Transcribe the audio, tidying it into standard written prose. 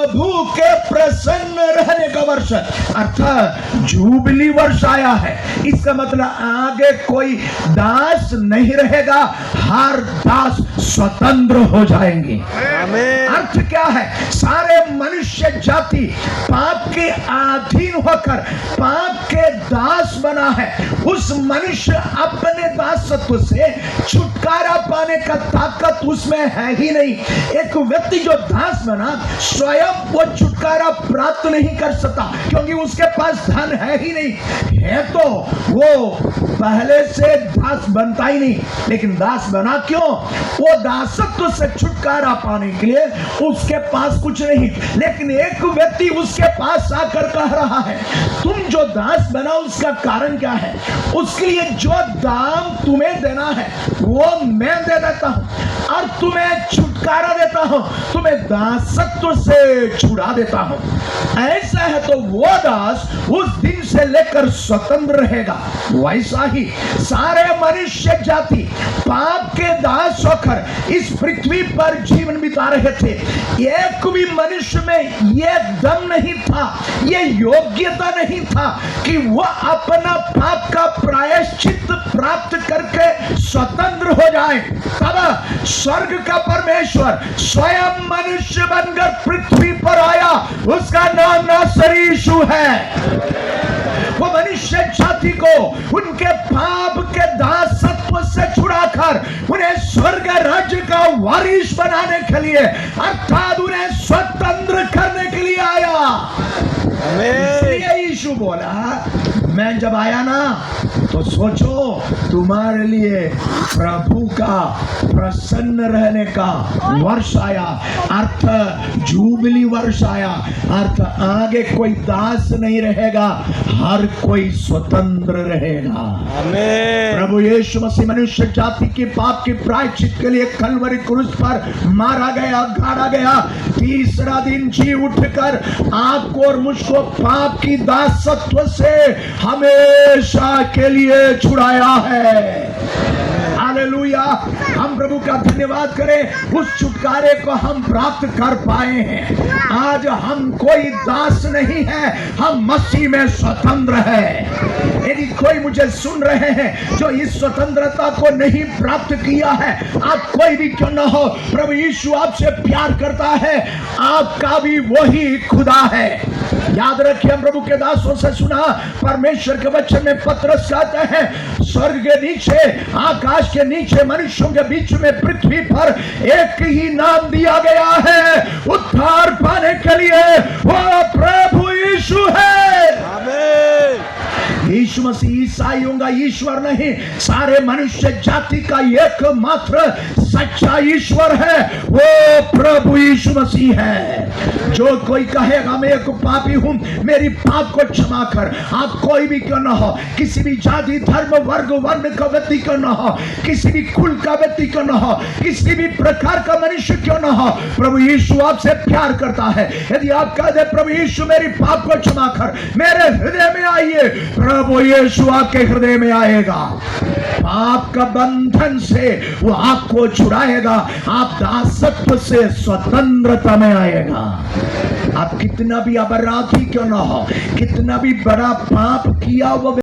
प्रभु के प्रसन्न रहने का वर्ष, अर्थात जुबली वर्ष आया है। इसका मतलब आगे कोई दास नहीं रहेगा, हर दास स्वतंत्र हो जाएंगे। अर्थ क्या है? सारे मनुष्य जाति पाप के अधीन होकर पाप के दास बना है। उस मनुष्य अपने दासत्व से छुटकारा पाने का ताकत उसमें है ही नहीं। एक व्यक्ति जो दास बना स्वयं वो छुटकारा प्राप्त नहीं कर सकता, क्योंकि उसके पास धन है ही नहीं। है तो वो पहले से दास बनता ही नहीं। लेकिन दास बना क्यों? वो दासत्व से छुटकारा पाने के लिए उसके पास कुछ नहीं। लेकिन एक व्यक्ति उसके पास आकर कह रहा है, तुम जो दास बना उसका कारण क्या है? उसके लिए जो दाम तुम्हें देना है वो मैं दे देता हूं और तुम्हें छुटकारा देता हूं, तुम्हें दासत्व से छुड़ा देता हूं। ऐसा है तो वो दास उस दिन से लेकर स्वतंत्र रहेगा। वैसा ही सारे मनुष्य जाति पाप के दास होकर इस पृथ्वी पर जीवन बिता रहे थे। एक भी मनुष्य में ये दम नहीं था, ये योग्यता नहीं था कि वह अपना पाप का प्रायश्चित प्राप्त करके स्वतंत्र हो जाए। तब स्वर्ग का परमेश्वर स्वयं मनुष्य बनकर पृथ्वी पर आया। उसका नाम नासरी यीशु है। वो मनुष्य जाति को उनके पाप के दासत्व से छुड़ाकर उन्हें स्वर्ग राज्य का वारिस बनाने के लिए, अर्थात उन्हें स्वतंत्र करने के लिए आया। इसलिए यीशु बोला, मैं जब आया ना तो सोचो तुम्हारे लिए प्रभु का प्रसन्न रहने का वर्ष आया, अर्थ जुबली वर्ष आया। अर्थ आगे कोई दास नहीं रहेगा, हर कोई स्वतंत्र रहेगा। प्रभु यीशु मसीह मनुष्य जाति के पाप के प्रायश्चित के लिए कलवरी क्रूस पर मारा गया, गाड़ा गया। तीसरा दिन जी उठकर आपको और मुझको पाप की दासत्व से हमेशा के लिए छुड़ाया है। हालेलुया। हम प्रभु का धन्यवाद करें, उस छुटकारे को हम प्राप्त कर पाए हैं। आज हम कोई दास नहीं है, हम मसीह में स्वतंत्र है। यदि कोई मुझे सुन रहे हैं जो इस स्वतंत्रता को नहीं प्राप्त किया है, आप कोई भी क्यों न हो, प्रभु यीशु आपसे प्यार करता है। आपका भी वही खुदा है। याद रखिए, हम प्रभु के दासों से सुना, परमेश्वर के वचन में पत्रस कहते हैं, स्वर्ग के नीचे, आकाश के नीचे, मनुष्यों के बीच में, पृथ्वी पर एक ही नाम दिया गया है उद्धार पाने के लिए, वो प्रभु यीशु है। आमीन। यीशु मसीह ईसाइयों का ईश्वर नहीं, सारे मनुष्य जाति का एकमात्र सच्चा ईश्वर है, वो प्रभु यीशु मसीह है। जो कोई कहेगा मैं एक पापी हूं, मेरी पाप को क्षमा कर, आप कोई भी क्यों न हो, किसी भी जाति धर्म वर्ग वर्ण का व्यक्ति क्यों न हो, किसी भी कुल का व्यक्ति क्यों न हो, किसी भी प्रकार का मनुष्य क्यों न हो, प्रभु यीशु आपसे प्यार करता है। यदि आप कह दे प्रभु यीशु मेरी पाप को क्षमा कर, मेरे हृदय में आइए, प्रभु यीशु आपके हृदय में आएगा। पाप का बंधन से वो आपको छुड़ाएगा, आप दासत्व से स्वतंत्रता में आएगा। आप कितना भी अपराधी क्यों ना हो, कितना भी बड़ा पाप किया वो